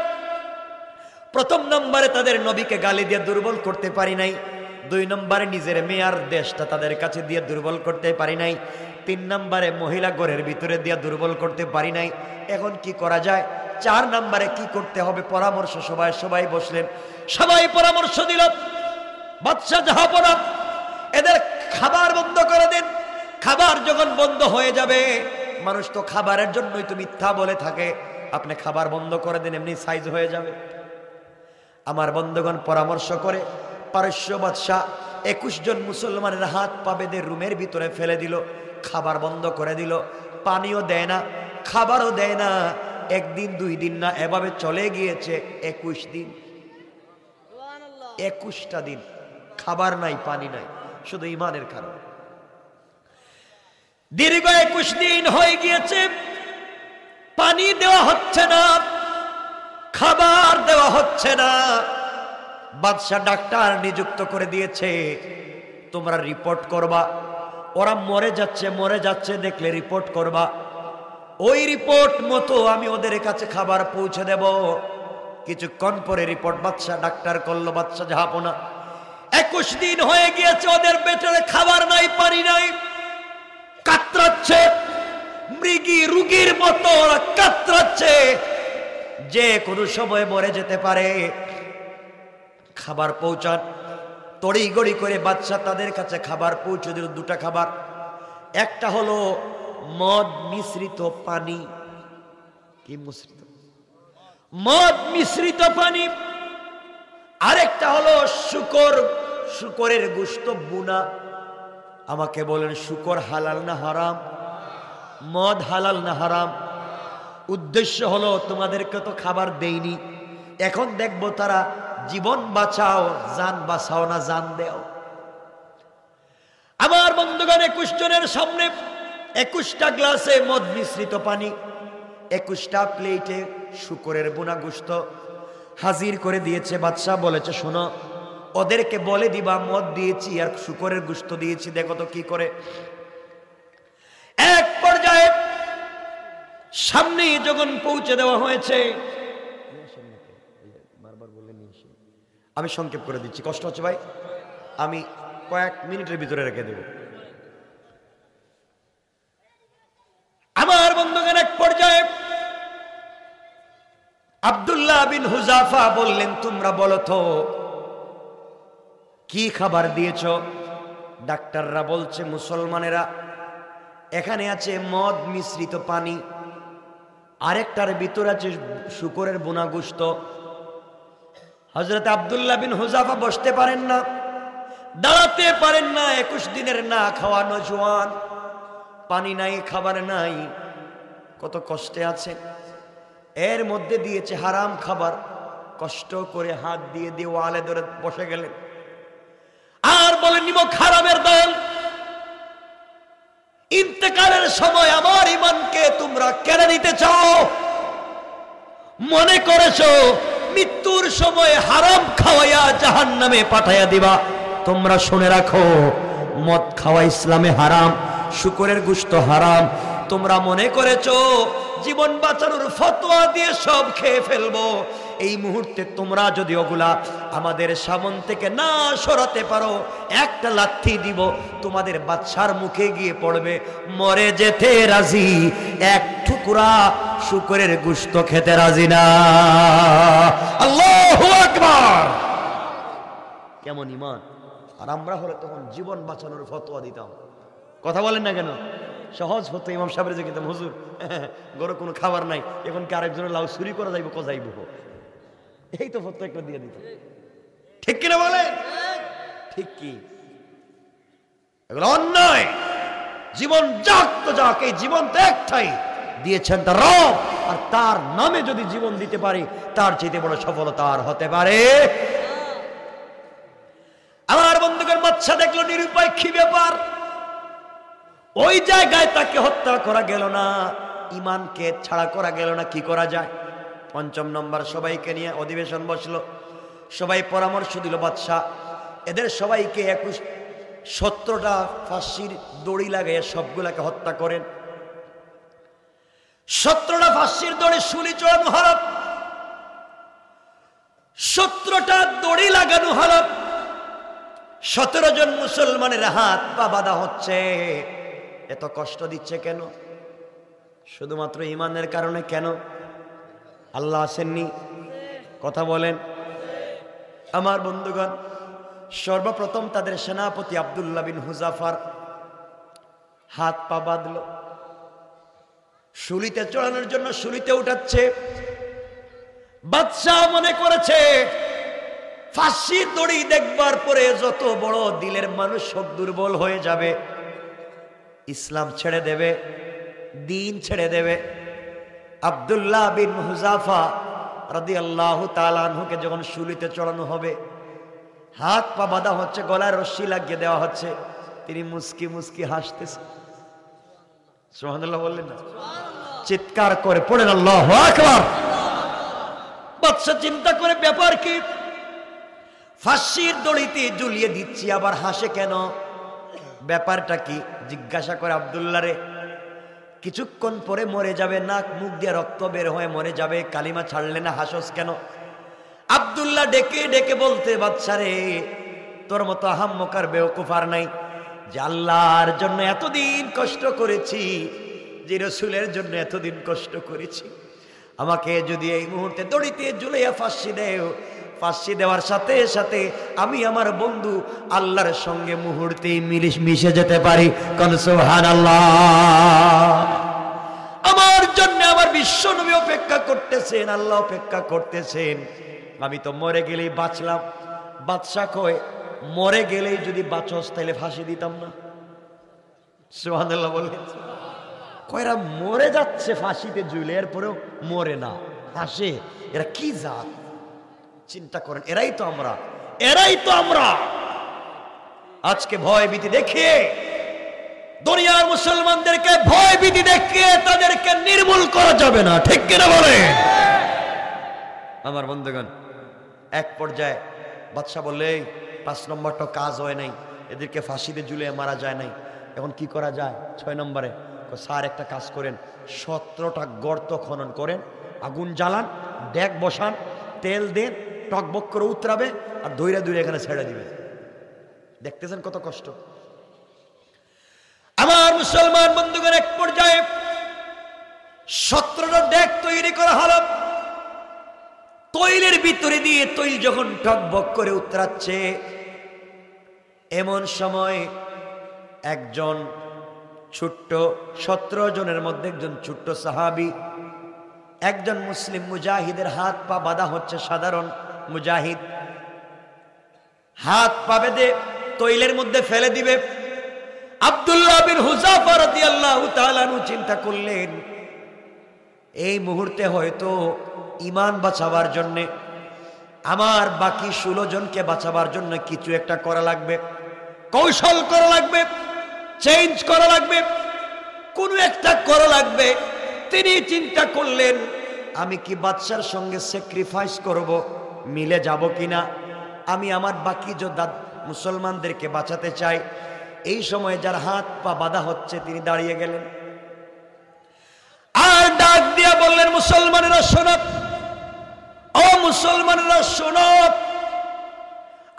প্রথম নম্বরে তাদের নবীকে গালি দিয়ে দুর্বল করতে পারি নাই, 2 নম্বরে নিজের মেয়ার দেশটা তাদের কাছে দিয়ে দুর্বল করতে পারি নাই, 3 নম্বরে মহিলা ঘরের ভিতরে দিয়ে দুর্বল করতে পারি নাই। এখন কি করা যায়? 4 নম্বরে কি করতে হবে? পরামর্শ সবাই বসলেন, সবাই পরামর্শ দিল, বাদশা জাহাপনা এদের খাবার বন্ধ করে দেন। খাবার যখন বন্ধ হয়ে যাবে, মানুষ তো খাবারের জন্যই তো মিথ্যা বলে থাকে, আপনি খাবার বন্ধ করে দেন, এমনি সাইজ হয়ে যাবে। আমার বন্ধুগণ পরামর্শ করে পারস্য বাদশাহ 21 জন মুসলমানের হাত পা বেঁধে রুমের ভিতরে ফেলে দিল, খাবার বন্ধ করে দিল, পানিও দেয় না, খাবারও দেয় না। একদিন 2 দিন না, এভাবে চলে গিয়েছে 21 দিন। 21টা দিন খাবার নাই, পানি নাই, শুধু ইমানের কারণে। দীর্ঘ 21 দিন হয়ে গিয়েছে, পানি দেওয়া হচ্ছে না, খাবার দেওয়া হচ্ছে না। বাদশা ডাক্তার নিযুক্ত করে দিয়েছে, তোমরা রিপোর্ট করবা, ওরা মরে যাচ্ছে দেখলে রিপোর্ট করবা, ওই রিপোর্ট মতো আমি ওদের কাছে খাবার পৌঁছে দেব। কিছুক্ষণ পরে রিপোর্ট বাদশা ডাক্তার করলো, বাদশা জাহাপনা 21 দিন হয়ে গিয়েছে, ওদের পেটে খাবার নাই, পানি নাই, কাতরাচ্ছে, মৃগী রোগীর মতো ওরা কাতরাচ্ছে, যে কোনো সময় মরে যেতে পারে। খাবার পৌঁছান, তড়িঘড়ি করে বাদশা তাদের কাছে খাবার পৌঁছে দিল। 2টা খাবার, একটা হলো মদ মিশ্রিত পানি, কি মিশ্রিত? মদ মিশ্রিত পানি। আরেকটা হলো শুকরের গোশত বুনা। আমাকে বলেন, শুকর হালাল না হারাম? মদ হালাল না হারাম? উদ্দেশ্য হলো তোমাদেরকে তো খাবার দেইনি, এখন দেখবো তারা জীবন বাঁচাও, জান বাঁচাও না জান দেও। আমার বন্ধুগণ 21 জনের সামনে 21টা গ্লাসে মদ মিশ্রিত পানি, 21টা প্লেটে শুকরের বোনা গোশত হাজির করে দিয়েছে। বাদশাহ বলেছে, শোনো, ওদেরকে বলে দিবা মদ দিয়েছি আর শুকরের গোশত দিয়েছি, দেখো তো কি করে। এক পর্যায়ে সামনে যখন পৌঁছে দেওয়া হয়েছে, আমি সংক্ষেপ করে দিচ্ছি, কষ্ট হচ্ছে ভাই, আমি কয়েক মিনিটের ভিতরে রেখে দেব। আমার বন্ধুগণ এক পর্যায়ে আব্দুল্লাহ বিন হুজাফা বললেন, তোমরা বলো তো কি খাবার দিয়েছ? ডাক্তাররা বলছে, মুসলমানেরা, এখানে আছে মদ মিশ্রিত পানি, আরেকটার ভিতরে আছে শুকরের বোনা গোশত। হযরত আব্দুল্লাহ বিন হুজাফা বসতে পারেন না, দাঁড়াতে পারেন না, 21 দিনের না খাওয়া নওজোয়ান, পানি নাই, খাবার নাই, কত কষ্টে আছে। এর মধ্যে দিয়েছে হারাম খাবার, কষ্ট করে হাত দিয়ে দেওয়ালে ধরে বসে গেলেন আর বলেন, নিমক হারামের দল, ইন্তেকালের সময় আমার ঈমানকে তোমরা কেড়ে নিতে চাও, মনে করেছো মৃত্যুর সময় হারাম খাওয়াইয়া জাহান্নামে পাঠাইয়া দিবা। তোমরা শুনে রাখো, মদ খাওয়া ইসলামে হারাম, শুকরের গোশত হারাম। তোমরা মনে করেছো জীবন বাঁচানোর ফতোয়া দিয়ে সব খেয়ে ফেলবো। এই মুহূর্তে তোমরা যদি ওগুলা আমাদের সামন থেকে না সরাতে পারো, একটা লাথি দিব, তোমাদের বাচ্চার মুখে গিয়ে পড়বে, মরে যেতে রাজি, এক টুকরা শুকরের গোশত খেতে রাজি না। আল্লাহু আকবার! কেমন ঈমান! আর আমরা হলে তখন জীবন বাঁচানোর ফতোয়া দিতাম। কথা বলেন না কেন? সহজ হতো। ইমাম সাহেবের যে কিন্তু, হুজুর গরু কোনো খাবার নাই, এখন কি আরেকজনের লাউ চুরি করা যাইব, যাইব, এই তো ফতোয়া একটা দিয়ে দিত। ঠিক কিনা বলে? ঠিক কি? এগুলো অন্যায়। জীবন যাক তো যাক, এই জীবন তো একটাই দিয়েছেন তার রব, আর তার নামে যদি জীবন দিতে পারি, তার চাইতে বড় সফলতা আর হতে পারে। আমার বন্ধুদের বাচ্চা দেখলো নিরুপায়, কি ব্যাপার, ওই জায়গায় তাকে হত্যা করা গেল না, ইমানকে ছাড়া করা গেল না, কি করা যায়? 5ম নম্বর, সবাইকে নিয়ে অধিবেশন বসলো, সবাই পরামর্শ দিল, বাদশা এদের সবাইকে 17টা ফাঁসির দড়ি লাগাইয়া সবগুলাকে হত্যা করেন। 17টা ফাঁসির দড়ি শুলি চড়ানো হারাম, 17টা দড়ি লাগানো হারাম। 17 জন মুসলমানের হাত পা বাঁধা হচ্ছে। এত কষ্ট দিচ্ছে কেন? শুধুমাত্র ঈমানের কারণে। কেন? আল্লাহ আসেননি? কথা বলেন। আমার বন্ধুগণ, সর্বপ্রথম তাদের সেনাপতি আব্দুল্লাহ বিন হুযাফার হাত পা বাঁধল, শুলিতে চড়ানোর জন্য শুলিতে উঠাচ্ছে। বাদশাহ মনে করেছে ফাঁসি দড়ি দেখবার পরে যত বড় দিলের মানুষ সব দুর্বল হয়ে যাবে, ইসলাম ছেড়ে দেবে, দিন ছেড়ে দেবে। আব্দুল্লাহ বিন হুযাফা রাদিয়াল্লাহু তাআলা আনহুকে যখন শুলিতে চড়ানো হবে, হাত পা বাঁধা হচ্ছে, গলায় রশ্মি লাগিয়ে দেওয়া হচ্ছে, তিনি মুস্কি মুস্কি হাসতেছে। সুবহানাল্লাহ বললেন না? চিৎকার করে পড়েন আল্লাহু আকবার। বাদশা চিন্তা করে ব্যাপার কি, ফাঁসির দড়িতে ঝুলিয়ে দিচ্ছি আবার হাসে কেন, ব্যাপারটা কি জিজ্ঞাসা করে আব্দুল্লাহ রে। কিছুক্ষণ পরে মরে যাবে, নাক মুখ দিয়ে রক্ত বের হয়ে মরে যাবে, কালিমা ছাড়লে না, হাসস কেন? আব্দুল্লাহ ডেকে ডেকে বলতে, বাদশা রে তোর মতো আহাম্মকার বেওকুফ আর নাই, যে আল্লাহর জন্য এতদিন কষ্ট করেছি, যে রাসূলের জন্য এতদিন কষ্ট করেছি, আমাকে যদি এই মুহূর্তে দড়িতে ঝুলাইয়া ফাঁসি দেও, ফাঁসি দেওয়ার সাথে সাথে আমি আমার বন্ধু আল্লাহর সঙ্গে মুহূর্তেই মিশে যেতে পারি। কোন সুবহানাল্লাহ। আমার জন্য আমার বিশ্ব নবী অপেক্ষা করতেছেন, আল্লাহ অপেক্ষা করতেছেন, আমি তো মরে গেলেই বাঁচলাম। বাদশা কয়, মরে গেলেই যদি বাঁচস তাহলে ফাঁসি দিতাম না। সুবহানাল্লাহ বলেন। কয়রা মরে যাচ্ছে ফাঁসিতে ঝুলে, এরপরেও মরে না, হাসে। এরা কি জাত চিন্তা করেন, এরাই তো আমরা, এরাই তো আমরা। আজকে ভয় ভীতি দেখিয়ে দুনিয়ার মুসলমানদেরকে ভয় ভীতি দেখিয়ে তাদেরকে নির্মূল করা যাবে না, ঠিক কিনা বলে? আমার বন্ধুগণ, এক পর্যায়ে বাদশা বললে 5 নম্বরটা কাজ হয় নাই, এদেরকে ফাঁসিতে ঝুলিয়ে মারা যায় নাই, এখন কি করা যায়? 6 নম্বরে স্যার একটা কাজ করেন, 17টা গর্ত খনন করেন, আগুন জ্বালান, ডেক বসান, তেল দেন, টকবক করে উতরাবে, আর দইরা দইরা এখানে ছেড়ে দিবে। দেখতেছেন কত কষ্ট। আমার মুসলমান বন্ধুগণ, এক পর্যায়ে 17টা ডেক তৈরি করা হলো। তৈলের ভিতরে দিয়ে তৈল যখন টকবক করে উতরাচ্ছে, এমন সময় একজন ছোট্ট 17 জনের মধ্যে একজন ছোট্ট সাহাবী, একজন মুসলিম মুজাহিদের হাত পা বাঁধা হচ্ছে, সাধারণ মুজাহিদ, হাত পা বেঁধে তৈলের মধ্যে ফেলে দিবে। আব্দুল্লাহ বিন হুযাফা রাদিয়াল্লাহু তাআলা আনহু চিন্তা করলেন, এই মুহূর্তে হয়তো ঈমান বাঁচাবার জন্য, আমার বাকি 16 জনকে বাঁচাবার জন্য কিছু একটা করা লাগবে, কৌশল করা লাগবে, চেঞ্জ করা লাগবে, কোনো একটা করা লাগবে। তিনি চিন্তা করলেন, আমি কি বাদশার সঙ্গে স্যাক্রিফাইস করব, মিলে যাব কিনা, আমি আমার বাকি যোদ্ধা মুসলমানদেরকে বাঁচাতে চাই। এই সময় যার হাত পা বাঁধা হচ্ছে তিনি দাঁড়িয়ে গেলেন, আর ডাক দিয়া বললেন, মুসলমানেরা শোনো, ও মুসলমানেরা শোনো,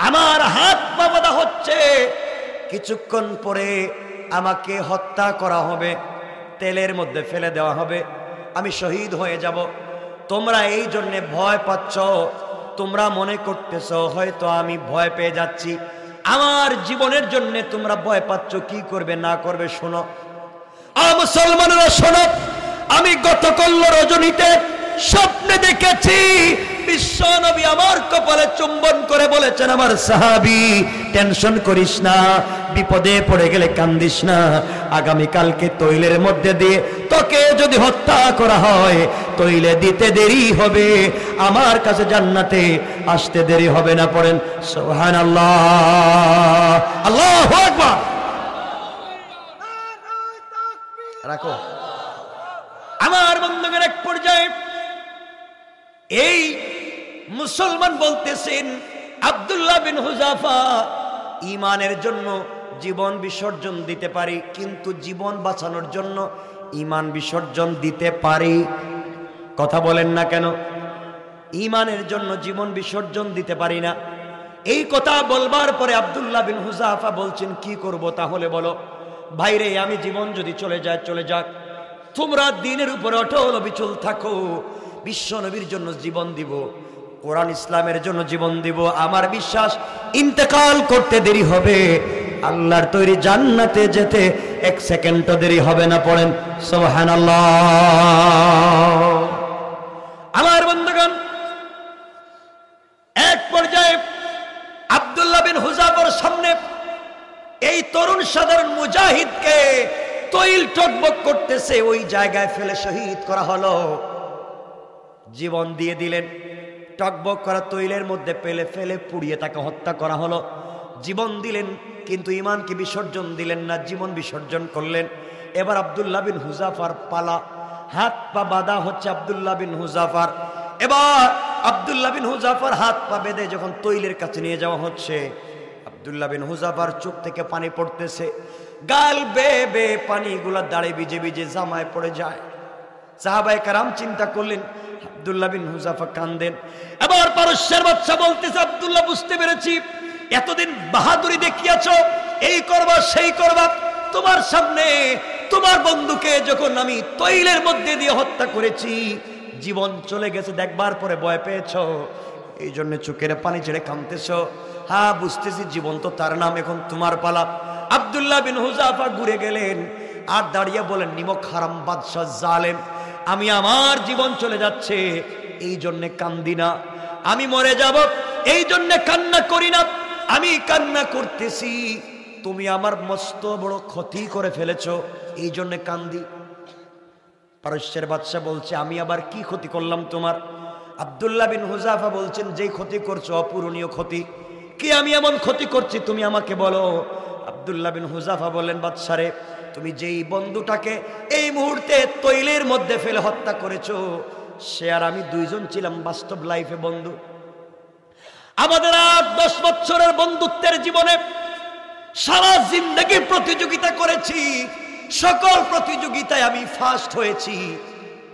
আমার হাত পা বাঁধা হচ্ছে, কিছুক্ষণ পরে আমাকে হত্যা করা হবে, তেলের মধ্যে ফেলে দেওয়া হবে, আমি শহীদ হয়ে যাব। তোমরা এই জন্য ভয় পাচ্ছ, তোমরা মনে করতেছ হয়তো আমি ভয় পেয়ে যাচ্ছি, আমার জীবনের জন্য তোমরা ভয় পাচ্ছ, কি করবে না করবে শোনো। মুসলমানেরা শোনো, আমি গতকাল রজনীতে স্বপ্নে দেখেছি বিশ্ব নবী আমার কপালে চুম্বন করে বলেছেন, আমার সাহাবী টেনশন করিস না, বিপদে পড়ে গেলে কান্দিস না, আগামী কালকে তৈলের মধ্যে দিয়ে তোকে যদি হত্যা করা হয়, তৈলে দিতে দেরি হবে, আমার কাছে জান্নাতে আসতে দেরি হবে না। পড়েন সুবহানাল্লাহ, আল্লাহু আকবার। রাখো। আমার বন্ধুগণ, এক পর্যায়ে এই মুসলমান বলতেছেন, আব্দুল্লাহ বিন হুযাফা, ঈমানের জন্য জীবন বিসর্জন দিতে পারি, কিন্তু জীবন বাঁচানোর জন্য ঈমান বিসর্জন দিতে পারি। কথা বলেন না কেন? ঈমানের জন্য জীবন বিসর্জন দিতে পারি না। এই কথা বলবার পরে আব্দুল্লাহ বিন হুযাফা বলছেন, কি করব তাহলে বলো? ভাইরে, আমি জীবন যদি চলে যায় চলে যাক, তোমরা দ্বীনের উপরে অটল অবিচল থাকো, বিশ্ব নবীর জন্য জীবন দিব। কোরআন ইসলামের জন্য জীবন দিব। আমার বিশ্বাস ইন্তেকাল করতে দেরি হবে, আল্লাহর তৈরি জান্নাতে যেতে 1 সেকেন্ডও দেরি হবে না। পড়েন সুবহানাল্লাহ। আমার বন্ধুগণ, এক পর্যায়ে আব্দুল্লাহ বিন হুযাফার সামনে এই তরুণ সাধারণ মুজাহিদকে তৈল টকবক করতেছে, ওই জায়গায় ফেলে শহীদ করা হলো। জীবন দিয়ে দিলেন, টকবক করা তৈলের মধ্যে ফেলে ফেলে পুড়িয়ে তাকে হত্যা করা হলো। জীবন দিলেন কিন্তু ইমানকে বিসর্জন দিলেন না, জীবন বিসর্জন করলেন। এবার আব্দুল্লাহ বিন হুযাফার পালা, হাত পা বাঁধা হচ্ছে আব্দুল্লাহ বিন হুযাফার। এবার আব্দুল্লাহ বিন হুযাফার হাত পা বেঁধে যখন তৈলের কাছে নিয়ে যাওয়া হচ্ছে, আব্দুল্লাহ বিন হুযাফার চোখ থেকে পানি পড়তেছে, গাল বেয়ে বেয়ে পানিগুলা দাঁড়ে ভিজে ভিজে জামায় পড়ে যায়। সাহাবায়ে কেরাম চিন্তা করলেন, আব্দুল্লাহ বিন হুযাফা কান্দেন। এবার পারস্যের বাদশা বলতেছে, আব্দুল্লাহ বুঝতে পেরেছি, এতদিন বাহাদুরি দেখিয়েছো, এই করবা সেই করবা, তোমার সামনে তোমার বন্ধুকে যখন আমি তৈলের মধ্যে দিয়ে হত্যা করেছি, জীবন চলে গেছে দেখবার পরে ভয় পেয়েছো, এই জন্য চোখের পানি ছেড়ে কাঁদতেছো। হ্যাঁ বুঝতেছি, জীবন তো তার নাম, এখন তোমার পালা। আব্দুল্লাহ বিন হুযাফা ঘুরে গেলেন আর দাঁড়িয়ে বলেন, নিমক হারাম বাদশা জালেম, আমি আমার জীবন চলে যাচ্ছে এই জন্য কান্দি না, আমি মরে যাব এই জন্য কান্না করি না, আমি কান্না করতেছি তুমি আমার মস্ত বড় ক্ষতি করে ফেলেছো এই জন্য কান্দি। পারস্যের বাদশা বলছে, আমি আবার কি ক্ষতি করলাম তোমার? আব্দুল্লাহ বিন হুযাফা বলছেন, যেই ক্ষতি করছো অপূরণীয় ক্ষতি। কি আমি এমন ক্ষতি করছি তুমি আমাকে বলো। আব্দুল্লাহ বিন হুযাফা বললেন, বাদশারে, তুমি যেই বন্ধুটাকে এই মুহূর্তে তৈলের মধ্যে ফেলে হত্যা করেছো, সে আর আমি দুইজন ছিলাম বাস্তব লাইফে বন্ধু। আমাদের 8-10 বছরের বন্ধুত্বের জীবনে সারা জিন্দেগি প্রতিযোগিতা করেছি, সকল প্রতিযোগিতায় আমি ফার্স্ট হয়েছি।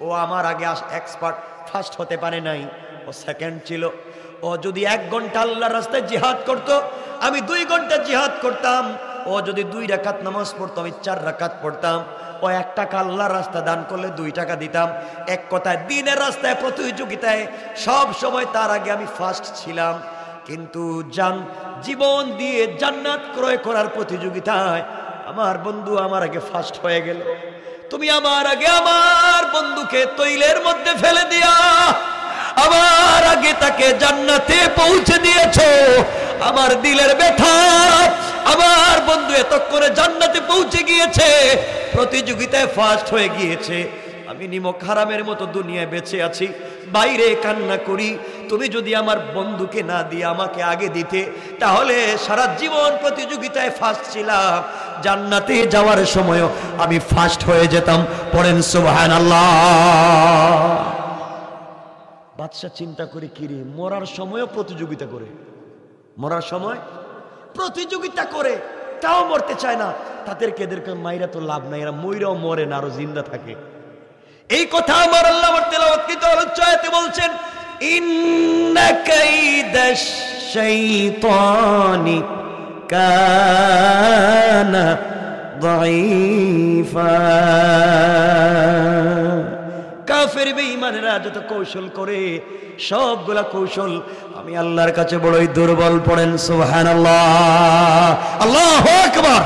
ও আমার আগে এক্সপার্ট, ফার্স্ট হতে পারে নাই, ও সেকেন্ড ছিল। ও যদি 1 ঘন্টা আল্লাহর রাস্তায় জিহাদ করত, আমি 2 ঘন্টা জিহাদ করতাম। ও যদি 2 রাকাত নামাজ পড়তো, আমি 4 রাকাত পড়তাম। ও 1 টাকা আল্লাহর রাস্তা দান করলে 2 টাকা দিতাম। এক কথায় দিনের রাস্তায় প্রতিযোগিতায় সব সময় তার আগে আমি ফার্স্ট ছিলাম। কিন্তু জীবন দিয়ে জান্নাত ক্রয় করার প্রতিযোগিতায় আমার বন্ধু আমার আগে ফার্স্ট হয়ে গেল। তুমি আমার আগে আমার বন্ধুকে তৈলের মধ্যে ফেলে দিয়া আমার আগে তাকে জান্নাতে পৌঁছে দিয়েছো। আমার দিলের ব্যথা, আমার বন্ধু এতক্ষণে জান্নাতে পৌঁছে গিয়েছে, প্রতিযোগিতায় ফার্স্ট হয়ে গিয়েছে। আমি নিমক হারামের মতো দুনিয়ায় বেঁচে আছি, বাইরে কান্না করি। তুমি যদি আমার বন্ধুকে না দিয়ে আমাকে আগে দিতে, তাহলে সারা জীবন প্রতিযোগিতায় ফার্স্ট ছিলাম, জান্নাতে যাওয়ার সময়ও আমি ফার্স্ট হয়ে যেতাম। পড়েন সুবহানাল্লাহ। বাদশা চিন্তা করে, কিরে, মরার সময়ও প্রতিযোগিতা করে, মরার সময় প্রতিযোগিতা করে, তাও মরতে চায় না। এদেরকে মাইরা তো লাভ নাই, এরা মইরাও মরে না, আরো জিন্দা থাকে। এই কথা আমার আল্লাহ তেলাওয়াতে বলছেন, ইন্না কাইদাশ শাইতানি কানা দাঈফা। কাফের বেঈমানেরা যত কৌশল করে, সবগুলা কৌশল আমি আল্লাহর কাছে বড়ই দুর্বল। পড়েন সুবহানাল্লাহ, আল্লাহু আকবার।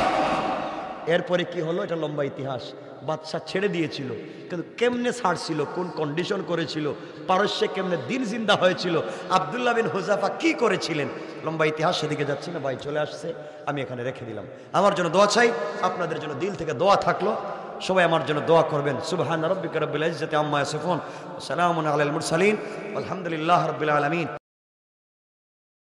এরপরে কি হলো, এটা লম্বা ইতিহাস। বাদশা ছেড়ে দিয়েছিল, কিন্তু কেমনে ছাড়ছিল, কোন কন্ডিশন করেছিল, পারস্যে কেমনে দিন জিন্দা হয়েছিল, আব্দুল্লাহ বিন হুযাফা কি করেছিলেন, লম্বা ইতিহাস, সেদিকে যাচ্ছি না। ভাই চলে আসছে, আমি এখানে রেখে দিলাম। আমার জন্য দোয়া চাই, আপনাদের জন্য দিল থেকে দোয়া থাকলো, সবাই আমার জন্য দোয়া করবেন। সুবহান রাব্বিকা রাব্বিল ইজ্জাতি আম্মা ইয়াসিফুন, ওয়া সালামুন আলাল মুরসালিন, আলহামদুলিল্লাহি রাব্বিল আলামিন।